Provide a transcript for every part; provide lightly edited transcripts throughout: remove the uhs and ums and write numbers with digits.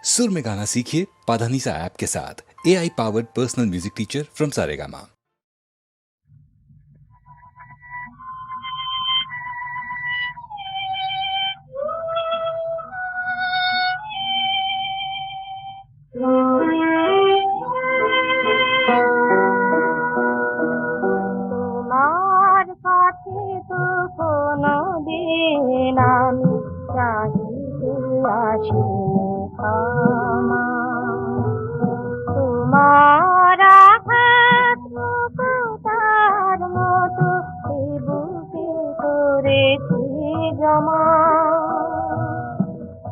सुर में गाना सीखिए पाधानीसा ऐप के साथ। AI powered personal music teacher from Saregama. তোমার কাছে তো কোনো দিন আমি চাহিতে আসিনি ক্ষমা। তোমার আঘাত মুকুতার মতো এ বুকে করেছি জমা।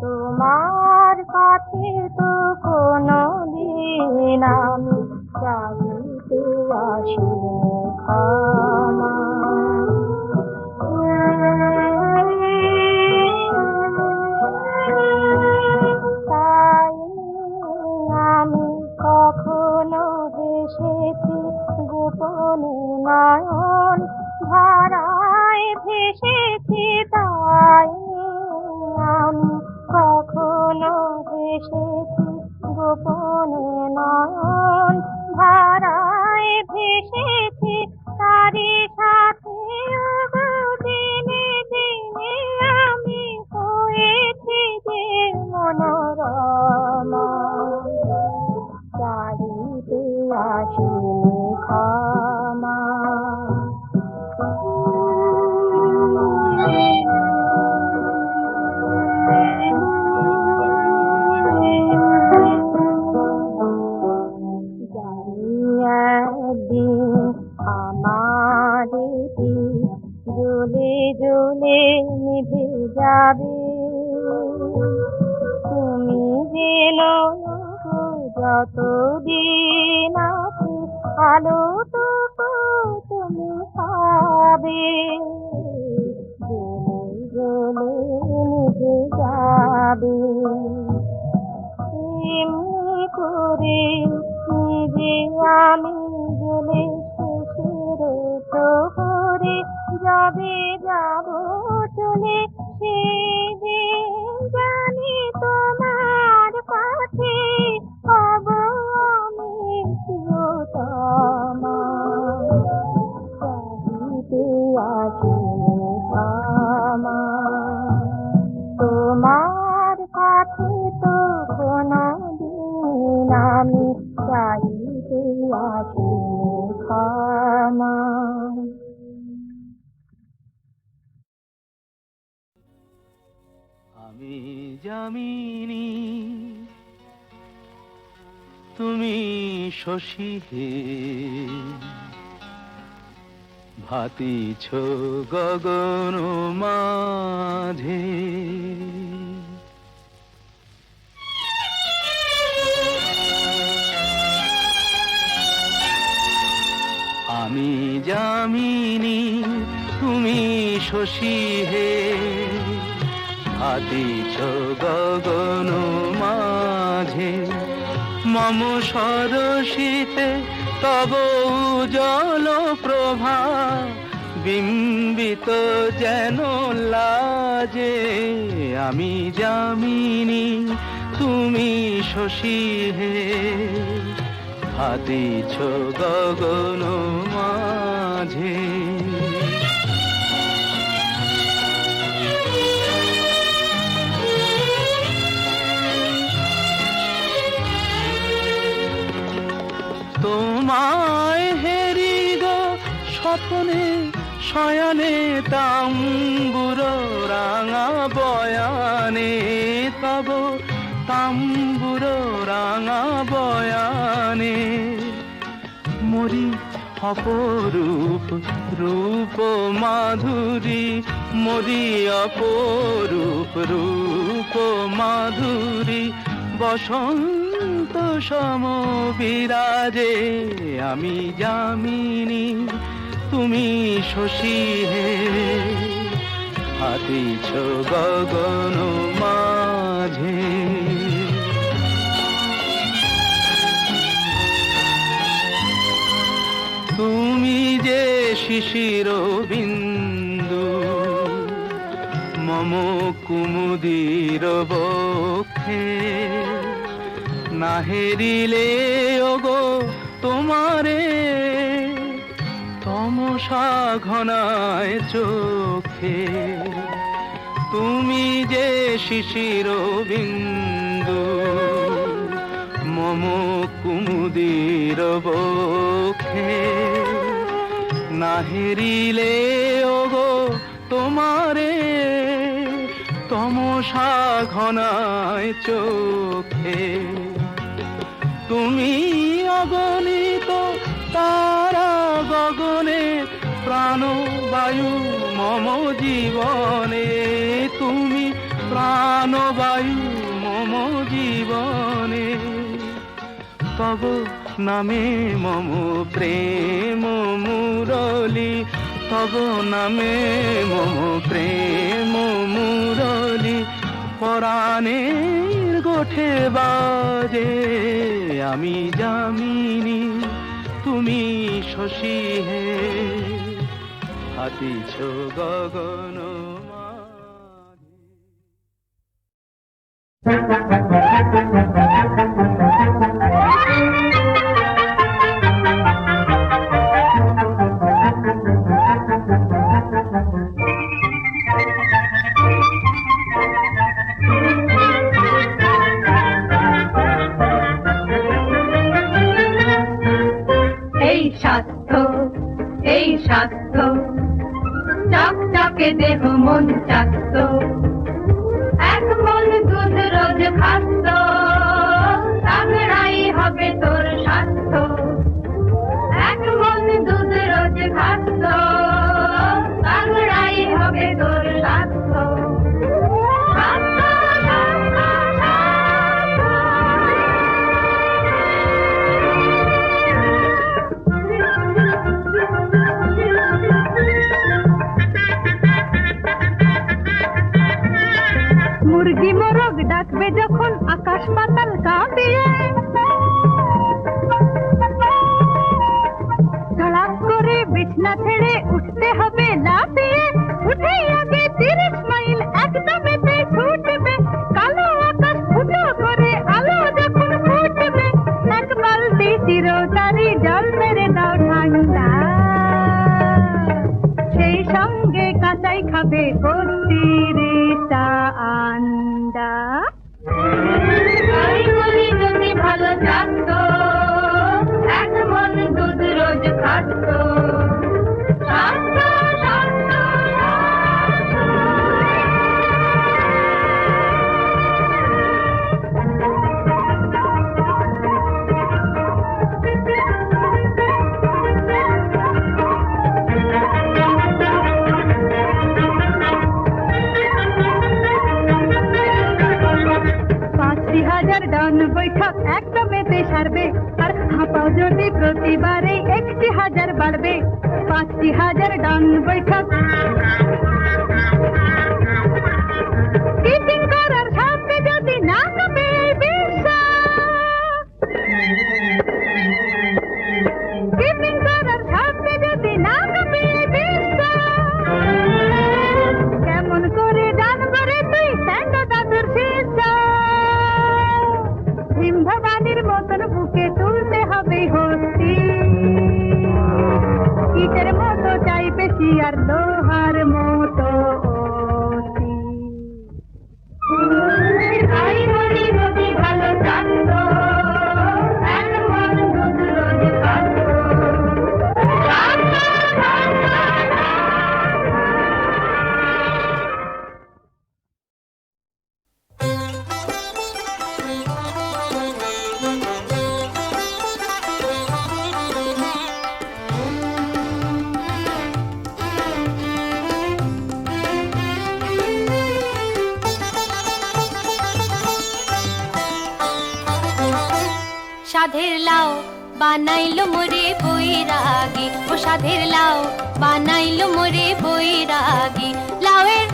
তোমার কাছে তো কোনো দিন আমি চাহিতে আসিনি ক্ষমা। তাই আমি কখনো হেসেছি গোপনে নয়ন ধারায় ভেসেছি। তাই আমি কখনো হেসেছি গোপনে নয়ন ধারায় ভেসেছি। তারি সাথে দিনে দিনে আমি হয়েছি যে মনোরমা। চাহিতে আসিনি ক্ষমা। একদিন আমার জ্বলে জ্বলে নিভে যাবে। তুমি যেন যতদিন আছে আলোটুকু তুমি পাবে। জ্বলে জ্বলে নিভে যাবে। এমনি করে নিজে আমি জ্বলে শেষের প্রহরে যবে যাব চলে। সেদিন জানি তোমার কাছে হব আমি প্রিয়তমা। চাহিতে আসিনি ক্ষমা। তোমার কাছে তো কোনো দিন আমি চাহিতে আসিনি ক্ষমা। আমি যামিনী তুমি শশী হে, ভাতিছ গগন মাঝে। আমি যামিনী তুমি শশী হে, ভাতিছ গগন মাঝে। মম সরসিতে তব উজ্জ্বল প্রভা, বিম্বিত যেন লাজে। আমি যামিনী তুমি শশী হে, ভাতিছ গগন মাঝে। তোমায় হেরি গো স্বপ্নে শয়নে, তাম্বুর রাঙা বয়ানে তব তাম্বুর রাঙা বয়ানে। মরি অপরূপ রূপ মাধুরী, মরি অপরূপ রূপ মাধুরী। বসন্ত সম বিরাজে। আমি যামিনী তুমি শশী হে, ভাতিছ গগন মাঝে। তুমি যে শিশির বিন্দু মম কুমুদির বক্ষে, না হেরিলে ওগো তোমারে তমসা ঘনায় চোখে তুমি যে শিশির বিন্দু মম কুমুদির বক্ষে না হেরিলে ওগো তোমারে তমসা ঘনায় চোখে তুমি অগণিত তারা গগনে প্রাণ বায়ু মম জীবনে তুমি প্রাণ বায়ু মম জীবনে তব নামে মম প্রেম মুরলি তব নামে মম প্রেম মুরলি পরাণের গোঠে বাজে আমি যামিনী তুমি শশী হে হাতিছ গগন এই স্বাস্থ্য চকচকে দেহ মন চাক্ত এক মন দুধ রোজ খাদ্য তাগড়াই হবে তোর স্বাস্থ্য এক মন দুধ রোজ খাদ্য তাগড়াই হবে তোর স্বাস্থ্য মুরগি মোরগ ডাকবে যখন আকাশ পাতাল কাঁপিয়ে ধড়াক করে বিছনা ছেড়ে উঠতে হবে লাফিয়ে উঠে আগে 30 মাইল একদমেতে ছুটবে কালো আকাশ ফুটো করে আলো যখন ফুটবে এক বালতি চিরতারি জল মেরে দাও ঠান্ডা সেই সঙ্গে কাঁচাই খাবে কস্তিরিটা আন্ডা যদি ভালো থাকতো এক মন দুধ রোজ খাতো বৈঠক একদমেতে সারবে আর হাঁপাও যদি প্রতিবারে 1,000 বাড়বে 5,000 ডান বৈঠক কিপিং করার সাথে যদি না কমে কিপিং করার সাথে যদি না কমে কেমন করে জানবে রে তুই স্যান্ড দাদুর শিষ্য ভবানীর মতন বুকে তুলতে হবে হস্তি ইটের মতো চাই বেশি আর লোহার মতো ভালো থাকতো সাধের লাউ বানাইলো মোরে বৈরাগী ও সাধের লাউ বানাইলো মোরে বৈরাগী লাউয়ের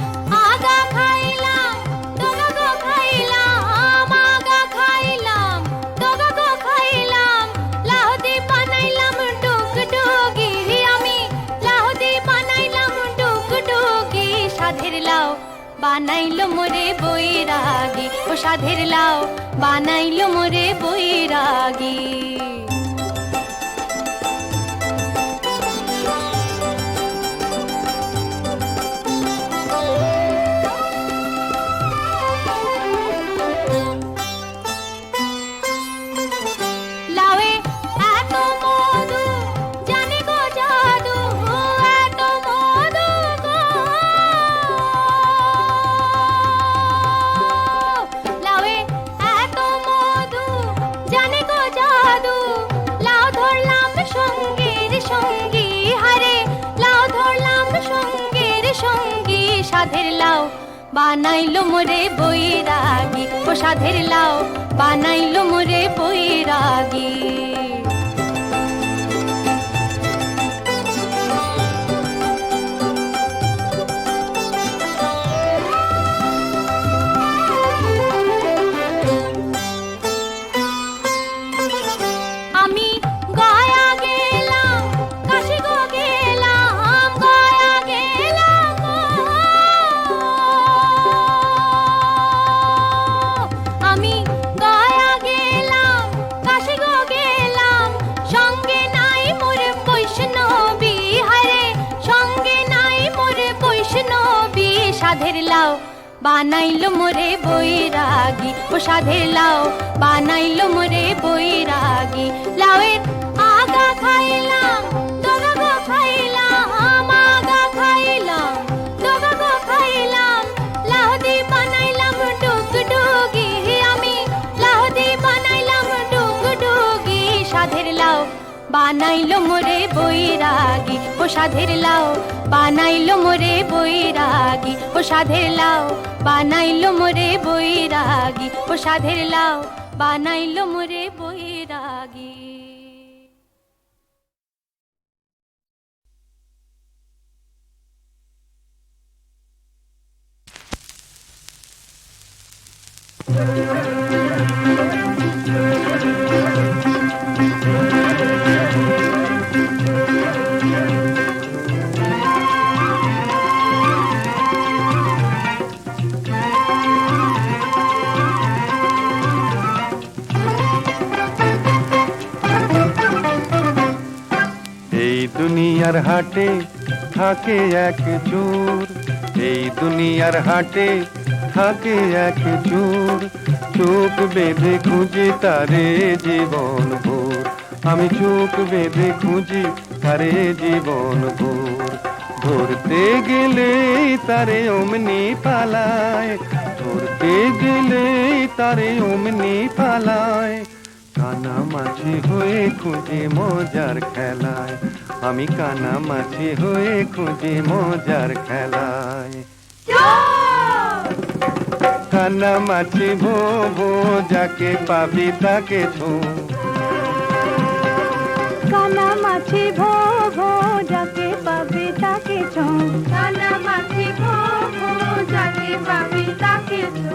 আগা খাইলাম ডগা গো খাইলাম আগা খাইলাম ডগা গো খাইলাম লাউ দি বানাইলাম ডুগডুগি আমি লাউ দি বানাইলাম ডুগডুগি সাধের লাউ বানাইলো মোরে বৈরাগী ও সাধের লাউ বানাইলো মোরে বৈ সাধের লাউ বানাইলো মোরে বৈরাগী, ও সাধের লাউ বানাইলো মোরে বৈরাগী। আমি গয়া গেলাম, কাশি গো গেলাম, গয়া গেলাম গো। আমি গয়া গেলাম, কাশি গো গেলাম, সঙ্গে নাই মোর বৈষ্ণবী, হারে সঙ্গে নাই মোর বৈষ্ণবী। সাধের লাউ বানাইলো মোরে বৈরাগী, ও সাধের লাউ বানাইলো মোরে বৈরাগী। লাউয়ের আগা খাইলাম, ডগা গো খাইলাম, আগা খাইলাম, ডগা গো খাইলাম, লাহদি বানাইলাম ডুগডুগি, আমি লাহদি বানাইলাম ডুগডুগি। সাধের লাউ বানাইলো মোরে বৈরাগী, ও সাধের লাউ বানাইলো মোরে বৈরাগী, ও সাধের লাউ বানাইলো মোরে বৈরাগী, ও সাধের লাউ বানাইলো মোরে বৈরাগী। এই দুনিয়ার হাটে থাকে এক চোর, এই দুনিয়ার হাটে থাকে এক চোর, চোখ বেঁধে খুঁজে তারে জীবন ভোর। আমি চোখ বেঁধে খুঁজি তারে জীবন ভোর। ধরতে গেলে তারে অমনি পালায়, ধরতে গেলে তারে অমনি পালায়। কানামাছি হয়ে খুঁজে মজার খেলায়, আমি কানামাছি হয়ে খুঁজে মজার খেলায়। কানামাছি ভো ভো, যাকে পাবি তাকে ছো। কানামাছি ভো ভো, যাকে পাবে তাকে ছো। কানামাছি ভো ভো, যাকে পাবে তাকে ছো।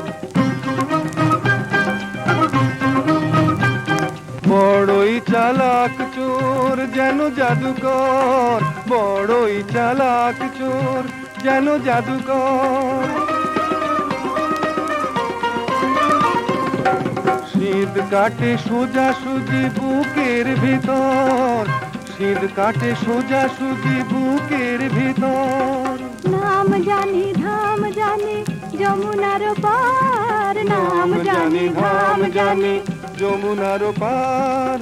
বড়ই চালাক চোর যেন জাদুকর, বড়ই চালাক চোর যেন জাদুকর। শীত কাটে সোজা সুজি বুকের ভিতর, শীত কাটে সোজা সুজি বুকের ভিতর। নাম জানি ধাম জানি যমুনার পার, নাম জানি ধাম জানি যমুনার পার।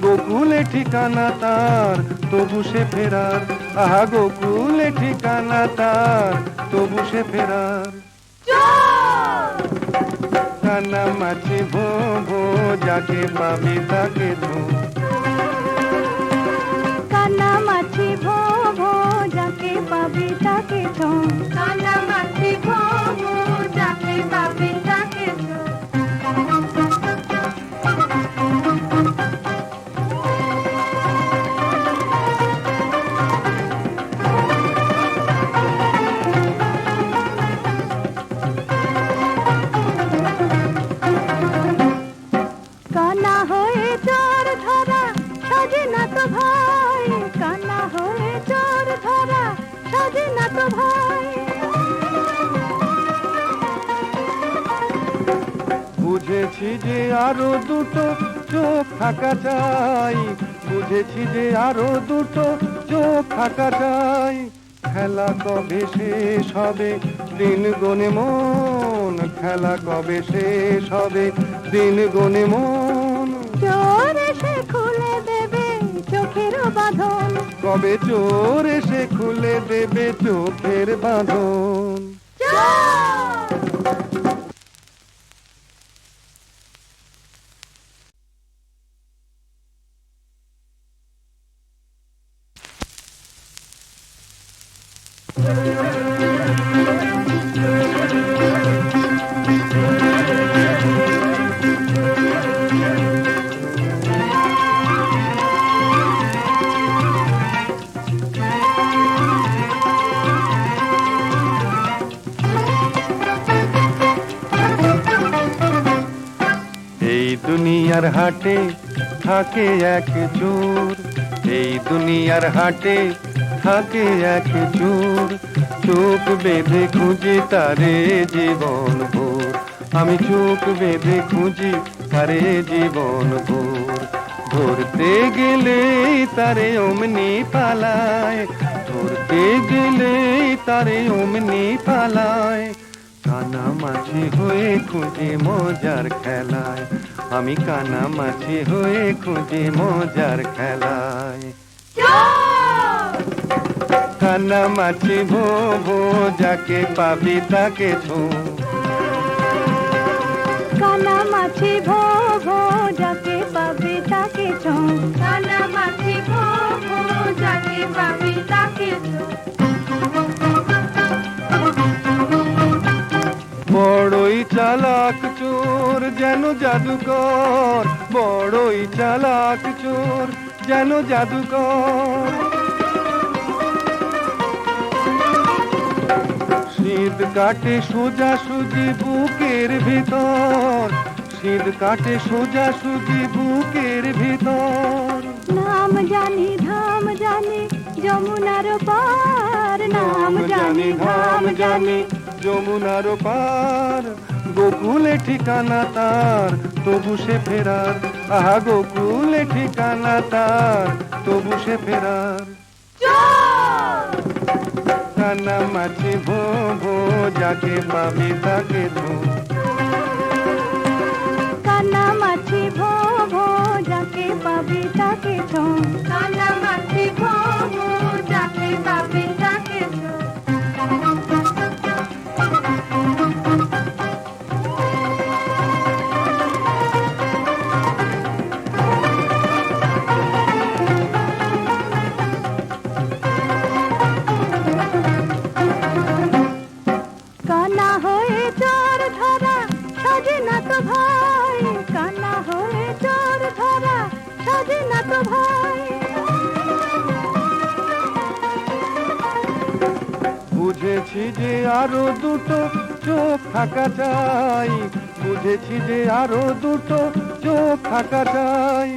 গোকুলে ঠিকানা তার তবু সে ফেরার, আহা গোকুলে ঠিকানা তার তবু সে ফেরার। কানামাছি ভো ভো, যাকে পাবি তাকে ছো। কানামাছি ভো ভো, যাকে পাবে তাকে ছো। কানামাছি ভো ভো, যাকে পাবে তাকে ছো। কানা হয়ে চোর ধরা সাজে না তো ভাই, কানা হয়ে চোর ধরা সাজে না তো ভাই। বুঝেছি যে আরো দুটো চোখ থাকা চাই, বুঝেছি যে আরো দুটো চোখ থাকা চাই। খেলা কবে শেষ হবে দিন গনে মন, খেলা কবে শেষ হবে দিন গনে মন। চোর এসে খুলে দেবে চোখের বাঁধন, কবে চোর এসে খুলে দেবে চোখের বাঁধন। দুনিয়ার হাটে থাকে এক চোর, এই দুনিয়ার হাটে থাকে এক চোর, চোখ বেঁধে খুঁজি তারে জীবন ভোর, আমি চোখ বেঁধে খুঁজি তারে জীবন ভোর। ধরতে গেলে তারে অমনি পালায়, ধরতে গেলে তারে অমনি পালায়, কানামাছি হয়ে খুঁজে মজার খেলায়, আমি কানামাছি হয়ে খুঁজে মজার খেলায়। কানামাছি ভো ভো যাকে পাবি তাকে ছো, কানামাছি ভো ভো যাকে পাবে তাকে ছো, কানামাছি ভো ভো যাকে পাবে তাকে ছো। বড়ই চালাক চোর যেন জাদুকর, বড়ই চালাক চোর যেন জাদুকর, শীত কাটে সোজা সুজি বুকের ভিতর, শীত কাটে সোজা সুজি বুকের ভিতর। নাম জানি ধাম জানি যমুনার পার, নাম জানি ধাম জানি যমুনার পার, গোকুলে ঠিকানা তার তবু সে ফেরার, আহা গোকুলে ঠিকানা তার তবু সে ফেরার। কানামাছি ভো ভো যাকে পাবি তাকে ধো, কানামাছি ভো ভো যাকে পাবে তাকে ছো, কানামাছি ভো ভো যাকে পাবে তাকে ছো। কানা হয়ে চোর ধরা সাজে না তো ভাই, কানা হয়ে চোর ধরা সাজে না তো ভাই। বুঝেছি যে আরো দুটো চোখ থাকা চাই, বুঝেছি যে আরো দুটো চোখ থাকা চাই,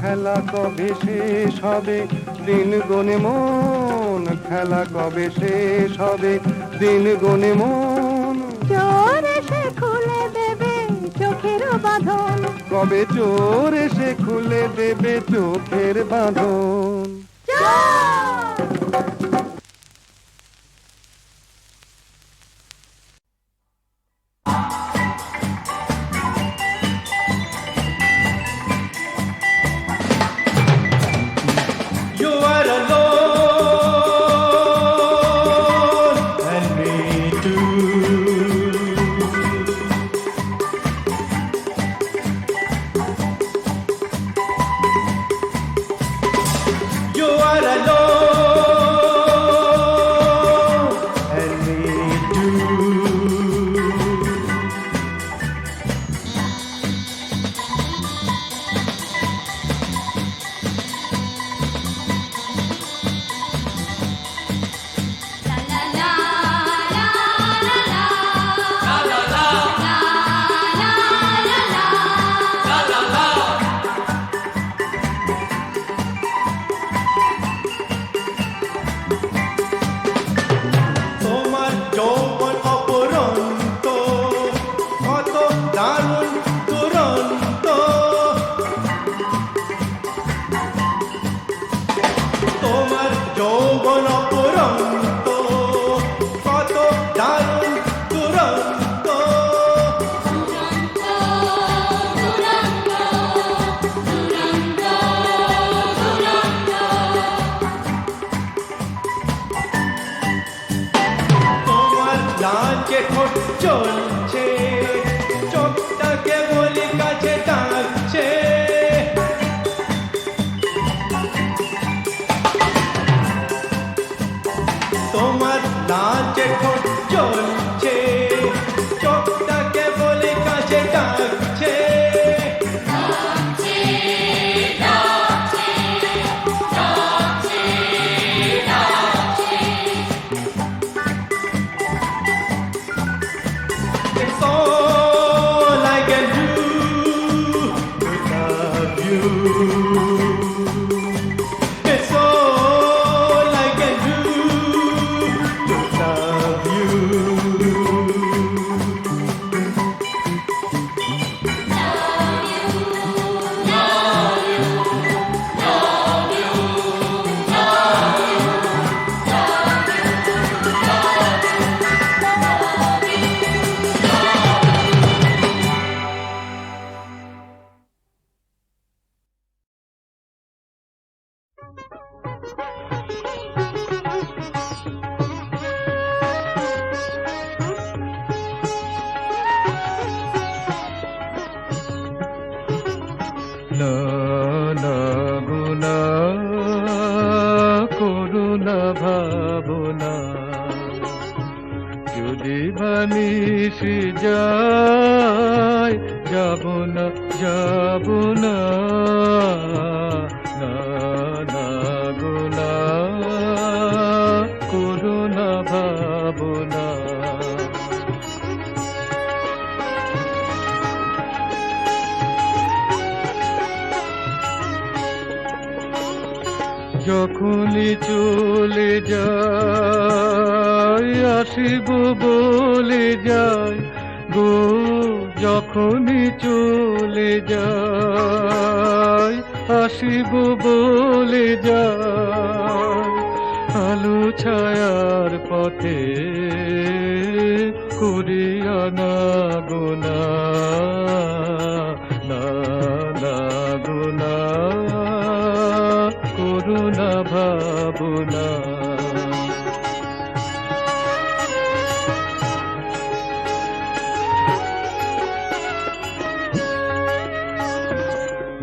খেলা কবে শেষ হবে দিন গনে মন, খেলা কবে শেষ হবে দিন গনে মন, চোর এসে খুলে দেবে চোখের বাঁধন, কবে চোর এসে খুলে দেবে চোখের বাঁধন। You are alone and me too. You are alone না না গুনা করুণা ভাবনা যদি বানিসি যায় যাব না যাব না না না গুনা করুণা ভাবনা যখনই চলে যায় আসিব বলে যায় গো যখনই চলে যায় আসিব বলে যায় আলো ছায়ার পথে করিয়া না গোনা না না গোনা করুণা ভাবনা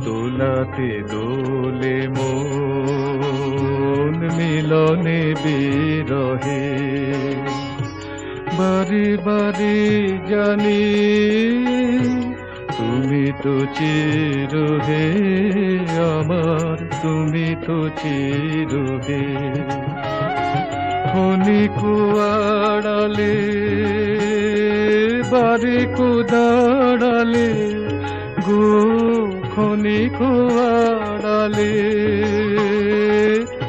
দোলাতে দোলে মন মিলনে বিরহে বারে বারে জানি তুমি তো চিরহে আমার তুমি তো চিরহে খনি কুয়াড়ালে বারে কুদাড়ালে গো খনি কুয়াড়ালে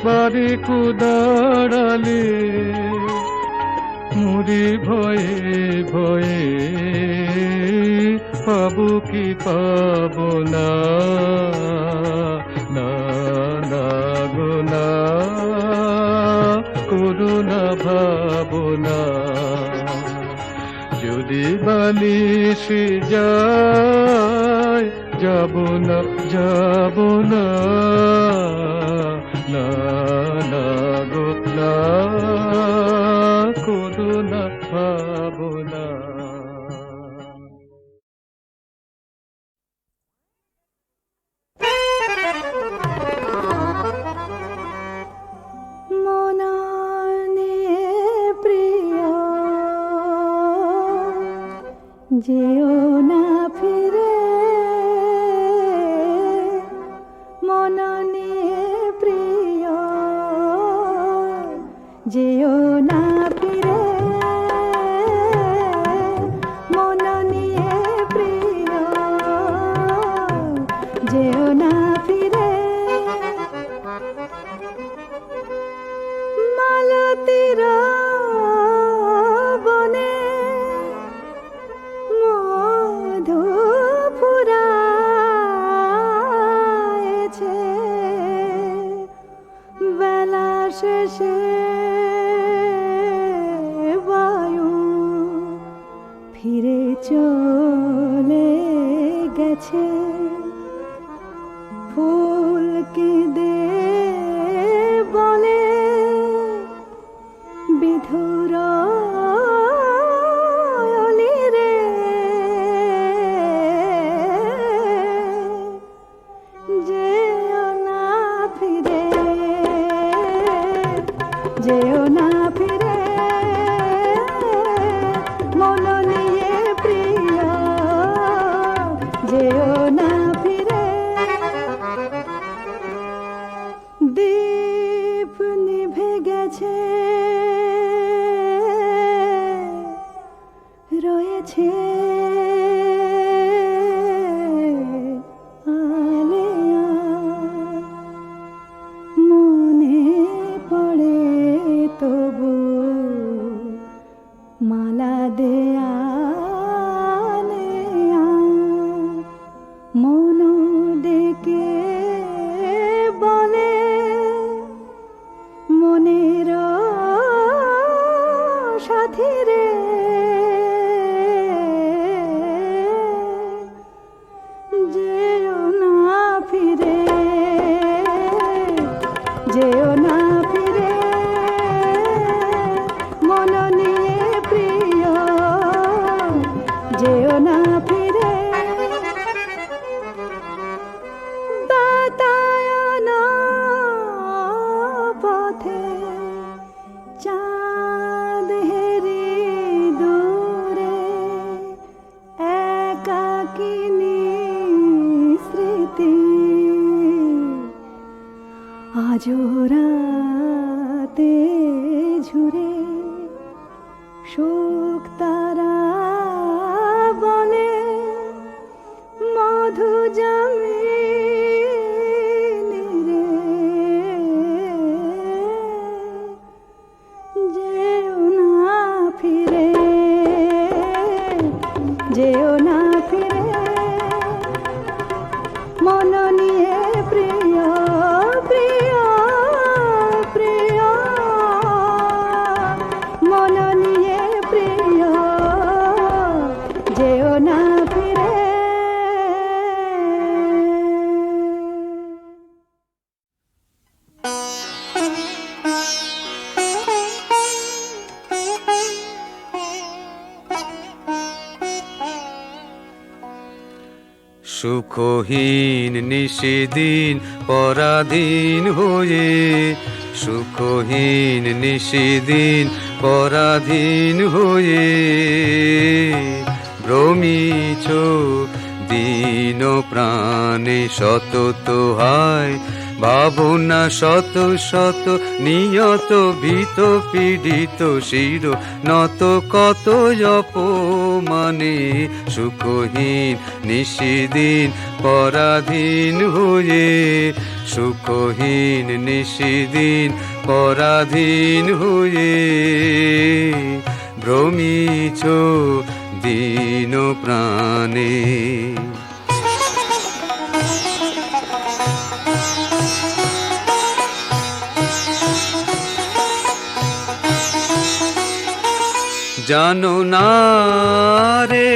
বারে কুদাড়ালে মুড়ি ভয়ে ভয়ে পাবো কি পাবো না না না গো না করুণা ভাবনা যদি বালিশে যায় যাব না যাব না না না গো না করুণা ভাবনা মননে প্রিয় যেও না ফিরে মননে প্রিয় যেও না ফিরে মননে প্রিয় যেও না ফিরে মালতীর বনে মধু ফুরায়েছে বেলা শেষে বায়ু ফিরে চলে গেছে ফুল কেঁদে বলে বিধুর রে যেও না ফিরে যেও না ফিরে মন নিয়ে প্রিয় যেও না ফিরে দীপ নিভে গেছে রয়েছে আলেয়া মনে পড়ে তবু মালা দেয়া নেয়া মন ডেকে বলে মনের সাথী রে যেও না ফিরে যেও না ফিরে মন নিয়ে প্রিয় যেও না ফিরে বাতায়ন পথে চাঁদ হেরি দূরে একাকিনী স্মৃতি আজো রাতে ঝুরে শোক তারা বলে মধু জামিনী রে যেও না ফিরে যেও না ফিরে মন নিয়ে প্রিয় প্রিয় প্রিয় মন নিয়ে প্রিয় যেও না ফিরে সুখহীন নিশিদিন পরাধীন হয়ে, সুখহীন নিশিদিন পরাধীন হয়ে ভ্রমিছ দিন প্রাণে সতত হায় ভাবনা শত শত নিয়ত ভীত পীড়িত শির নত কত অপমানে সুখহীন নিশিদিন পরাধীন হয়ে, সুখহীন নিশিদিন পরাধীন হয়ে ভ্রমিছ দিন প্রাণে। জানো না রে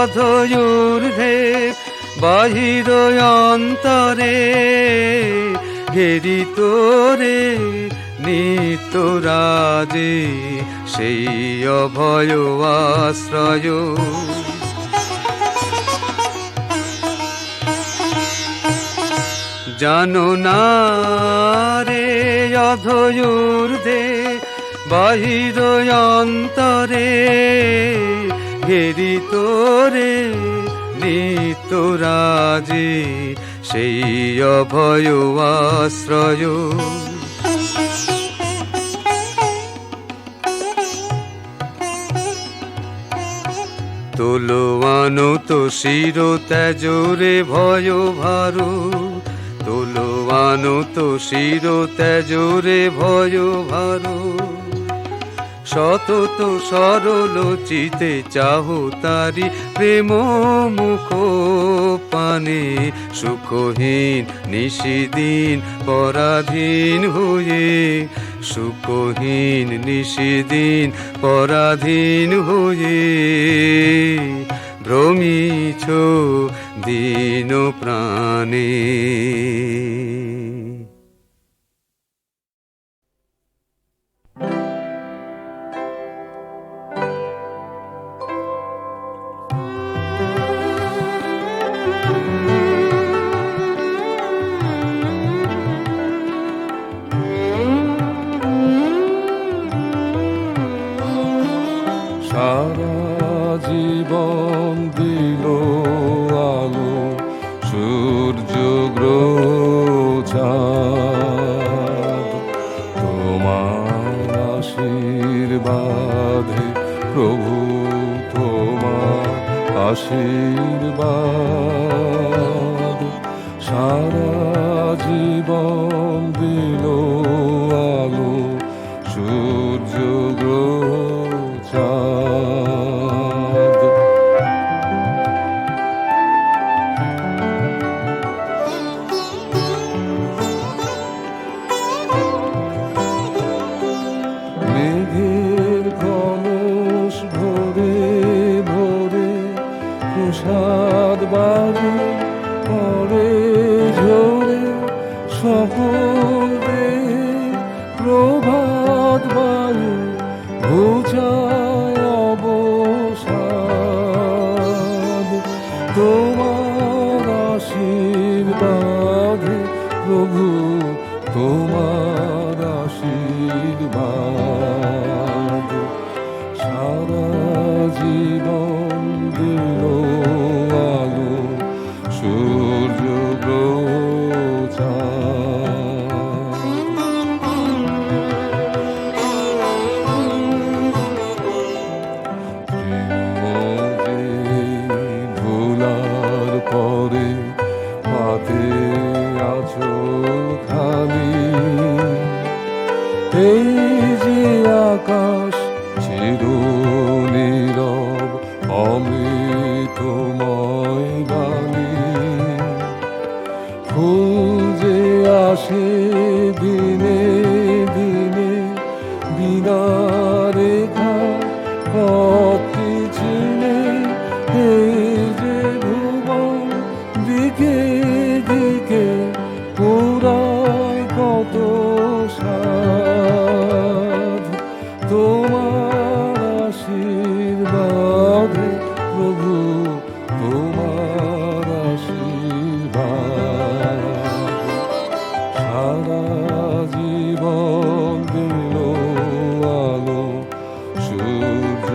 অধয়ূর্ধ্বে বাহির অন্তরে ঘেরি তোরে নিত্য রাজে সেই অভয় আশ্রয়। জানো না রে অধয়ূর্ধ্বে বাহির অন্তরে ঘেরি তোরে নিত্য রাজে সেই অভয় আশ্রয়। তোলোয়ানো তো শির ত্যাজরে ভয় ভারু, তোলোয়ানো তো শির ত্যাজরে ভয় ভারু। সতত সরল চিতে চাহো তারি প্রেম মুখ পানে সুখহীন নিশিদিন পরাধীন হয়ে, সুখহীন নিশিদিন পরাধীন হয়ে ভ্রমিছ দিন প্রাণে। সারা জীবন দিল আলো সূর্য গ্রহ চাঁদ, তোমার আশীর্বাদে প্রভু তোমার আশীর্বাদ। সারা জীবন দিল আলো সূর্য গ্রহ চাঁদ। মেঘের কলস ভরে ভরে প্রসাদ বাজে পরে ঝরে সকল প্রভাত বায়ু ঘুচায় অবসাদ। তোমার আশীর্বাদ আশীর্বাদে প্রভু তোমার আশীর্বাদ সারা জীবন দিল আলো সূর্য ভোলার পরে পাতে আছো খালি এই যে আকাশ চির নীরব অমৃতময় বাণী ফুল যে আসে দিনে দিনে বিনা রেখা পথটি চিনে এই যে ভুবন দিকে দিকে পুরায় কত সাধ তোমার আশীর্বাদে প্রভু তোমার আশীর্বাদ সারা জীবন দিল আলো সূর্য